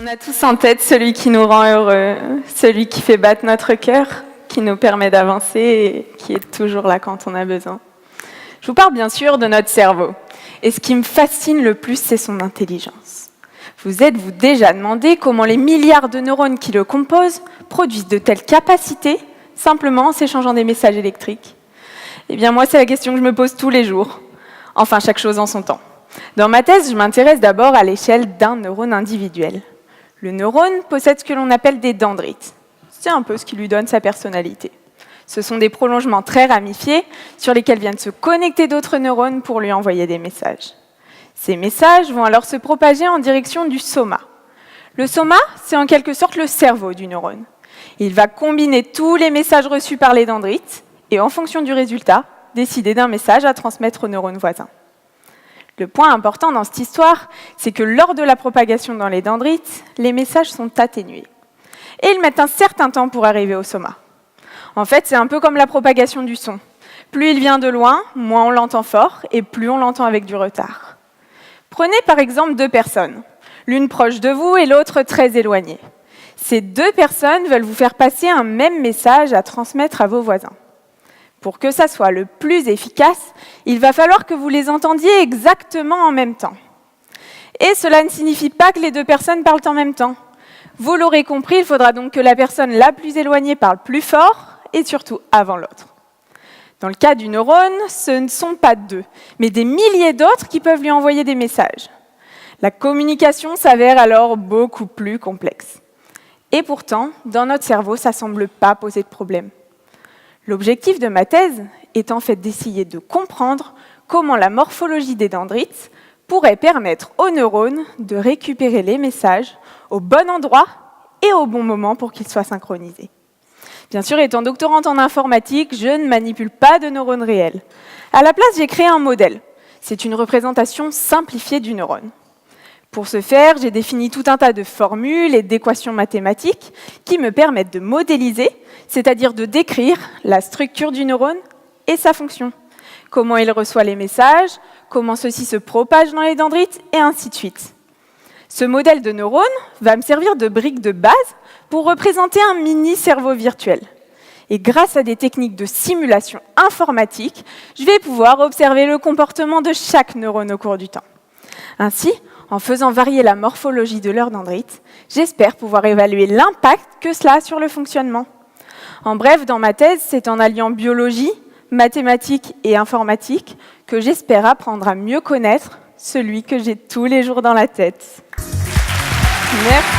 On a tous en tête celui qui nous rend heureux, celui qui fait battre notre cœur, qui nous permet d'avancer et qui est toujours là quand on a besoin. Je vous parle bien sûr de notre cerveau. Et ce qui me fascine le plus, c'est son intelligence. Vous êtes-vous déjà demandé comment les milliards de neurones qui le composent produisent de telles capacités simplement en s'échangeant des messages électriques? Eh bien moi, c'est la question que je me pose tous les jours. Enfin, chaque chose en son temps. Dans ma thèse, je m'intéresse d'abord à l'échelle d'un neurone individuel. Le neurone possède ce que l'on appelle des dendrites. C'est un peu ce qui lui donne sa personnalité. Ce sont des prolongements très ramifiés sur lesquels viennent se connecter d'autres neurones pour lui envoyer des messages. Ces messages vont alors se propager en direction du soma. Le soma, c'est en quelque sorte le cerveau du neurone. Il va combiner tous les messages reçus par les dendrites et, en fonction du résultat, décider d'un message à transmettre au neurone voisin. Le point important dans cette histoire, c'est que lors de la propagation dans les dendrites, les messages sont atténués. Et ils mettent un certain temps pour arriver au soma. En fait, c'est un peu comme la propagation du son. Plus il vient de loin, moins on l'entend fort, et plus on l'entend avec du retard. Prenez par exemple deux personnes, l'une proche de vous et l'autre très éloignée. Ces deux personnes veulent vous faire passer un même message à transmettre à vos voisins. Pour que ça soit le plus efficace, il va falloir que vous les entendiez exactement en même temps. Et cela ne signifie pas que les deux personnes parlent en même temps. Vous l'aurez compris, il faudra donc que la personne la plus éloignée parle plus fort et surtout avant l'autre. Dans le cas du neurone, ce ne sont pas deux, mais des milliers d'autres qui peuvent lui envoyer des messages. La communication s'avère alors beaucoup plus complexe. Et pourtant, dans notre cerveau, ça ne semble pas poser de problème. L'objectif de ma thèse est en fait d'essayer de comprendre comment la morphologie des dendrites pourrait permettre aux neurones de récupérer les messages au bon endroit et au bon moment pour qu'ils soient synchronisés. Bien sûr, étant doctorante en informatique, je ne manipule pas de neurones réels. À la place, j'ai créé un modèle. C'est une représentation simplifiée du neurone. Pour ce faire, j'ai défini tout un tas de formules et d'équations mathématiques qui me permettent de modéliser, c'est-à-dire de décrire la structure du neurone et sa fonction. Comment il reçoit les messages, comment ceux-ci se propagent dans les dendrites, et ainsi de suite. Ce modèle de neurone va me servir de brique de base pour représenter un mini-cerveau virtuel. Et grâce à des techniques de simulation informatique, je vais pouvoir observer le comportement de chaque neurone au cours du temps. Ainsi, en faisant varier la morphologie de leurs dendrites, j'espère pouvoir évaluer l'impact que cela a sur le fonctionnement. En bref, dans ma thèse, c'est en alliant biologie, mathématiques et informatique que j'espère apprendre à mieux connaître celui que j'ai tous les jours dans la tête. Merci.